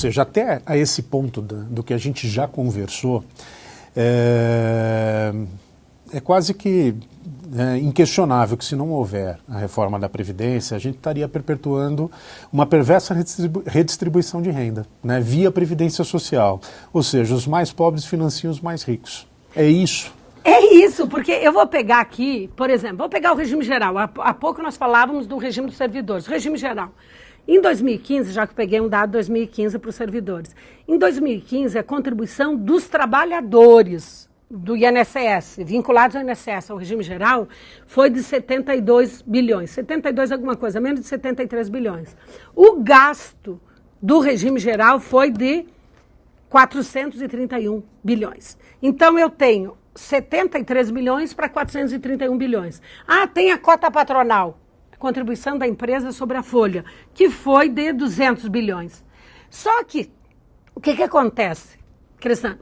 seja, até a esse ponto do que a gente já conversou, é quase que inquestionável que, se não houver a reforma da Previdência, a gente estaria perpetuando uma perversa redistribuição de renda, né, via Previdência Social. Ou seja, os mais pobres financiam os mais ricos. É isso. É isso, porque eu vou pegar aqui, por exemplo, vou pegar o regime geral. Há pouco nós falávamos do regime dos servidores. O regime geral. Em 2015, já que eu peguei um dado de 2015 para os servidores, em 2015 a contribuição dos trabalhadores do INSS, vinculados ao INSS, ao regime geral, foi de 72 bilhões. 72 alguma coisa, menos de 73 bilhões. O gasto do regime geral foi de 431 bilhões. Então eu tenho 73 bilhões para 431 bilhões. Ah, tem a cota patronal, a contribuição da empresa sobre a folha, que foi de 200 bilhões. Só que, o que acontece, Cristiano?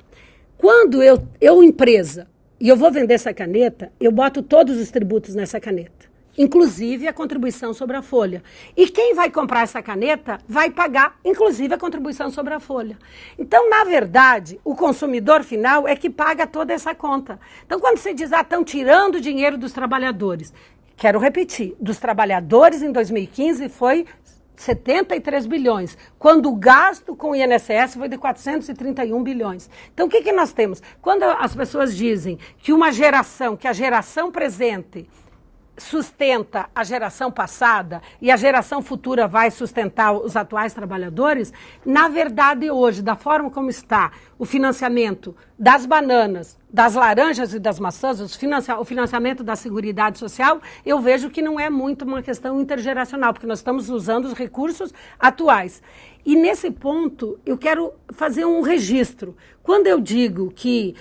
Quando eu empresa, e eu vou vender essa caneta, eu boto todos os tributos nessa caneta, inclusive a contribuição sobre a folha. E quem vai comprar essa caneta vai pagar, inclusive, a contribuição sobre a folha. Então, na verdade, o consumidor final é que paga toda essa conta. Então, quando você diz, estão tirando dinheiro dos trabalhadores, quero repetir, dos trabalhadores em 2015 foi 73 bilhões, quando o gasto com o INSS foi de 431 bilhões. Então, o que nós temos? Quando as pessoas dizem que que a geração presente sustenta a geração passada e a geração futura vai sustentar os atuais trabalhadores, na verdade hoje, da forma como está o financiamento das bananas, das laranjas e das maçãs, o financiamento da Seguridade Social, eu vejo que não é muito uma questão intergeracional, porque nós estamos usando os recursos atuais. E nesse ponto, eu quero fazer um registro. Quando eu digo que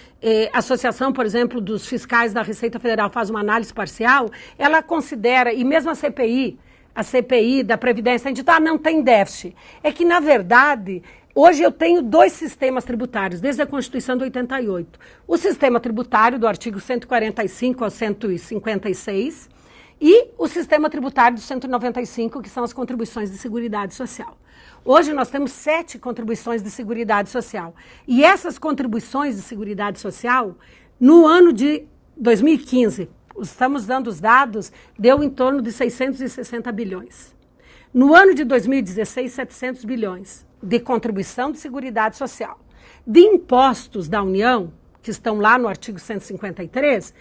a associação, por exemplo, dos fiscais da Receita Federal faz uma análise parcial, ela considera, e mesmo a CPI da Previdência, a gente não tem déficit. É que, na verdade, hoje eu tenho dois sistemas tributários, desde a Constituição de 88. O sistema tributário do artigo 145 ao 156 e o sistema tributário do 195, que são as contribuições de Seguridade Social. Hoje nós temos 7 contribuições de Seguridade Social. E essas contribuições de Seguridade Social, no ano de 2015, estamos dando os dados, deu em torno de 660 bilhões. No ano de 2016, 700 bilhões de contribuição de Seguridade Social. De impostos da União, que estão lá no artigo 153,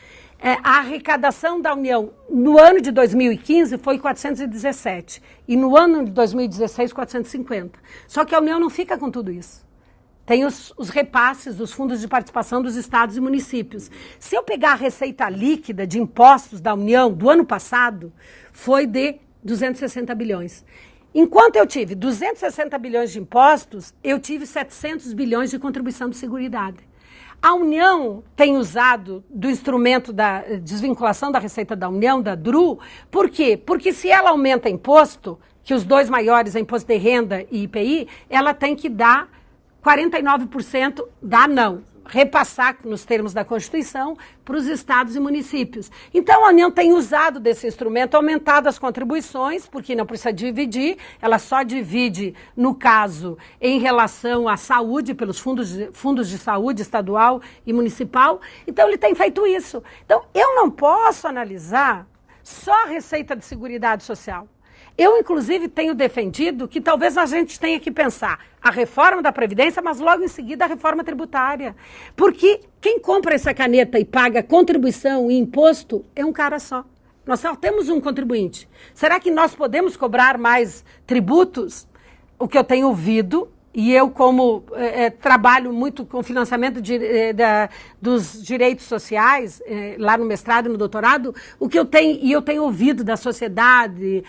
a arrecadação da União no ano de 2015 foi 417 e no ano de 2016, 450. Só que a União não fica com tudo isso. Tem os repasses dos fundos de participação dos estados e municípios. Se eu pegar a receita líquida de impostos da União do ano passado, foi de 260 bilhões. Enquanto eu tive 260 bilhões de impostos, eu tive 700 bilhões de contribuição de Seguridade. A União tem usado do instrumento da desvinculação da Receita da União, da DRU, por quê? Porque se ela aumenta imposto, que os dois maiores é imposto de renda e IPI, ela tem que dar 49%, repassar, nos termos da Constituição, para os estados e municípios. Então, a União tem usado desse instrumento, aumentado as contribuições, porque não precisa dividir, ela só divide, no caso, em relação à saúde, pelos fundos de saúde estadual e municipal. Então, ele tem feito isso. Então, eu não posso analisar só a Receita de Seguridade Social. Eu, inclusive, tenho defendido que talvez a gente tenha que pensar a reforma da Previdência, mas logo em seguida a reforma tributária. Porque quem compra essa caneta e paga contribuição e imposto é um cara só. Nós só temos um contribuinte. Será que nós podemos cobrar mais tributos? O que eu tenho ouvido, e eu como trabalho muito com financiamento dos direitos sociais, lá no mestrado e no doutorado, o que eu tenho ouvido da sociedade,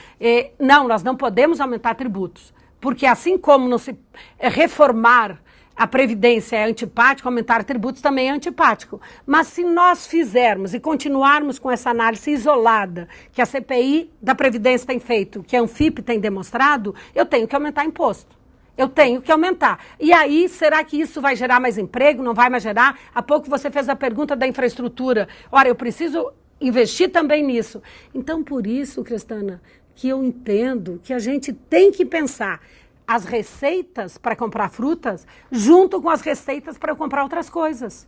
nós não podemos aumentar tributos, porque assim como não se reformar a Previdência é antipático, aumentar tributos também é antipático. Mas se nós fizermos e continuarmos com essa análise isolada que a CPI da Previdência tem feito, que a Anfip tem demonstrado, eu tenho que aumentar imposto. Eu tenho que aumentar. E aí, será que isso vai gerar mais emprego? Não vai mais gerar? Há pouco você fez a pergunta da infraestrutura. Ora, eu preciso investir também nisso. Então, por isso, Cristana, que eu entendo que a gente tem que pensar as receitas para comprar frutas junto com as receitas para eu comprar outras coisas.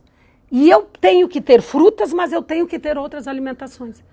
E eu tenho que ter frutas, mas eu tenho que ter outras alimentações.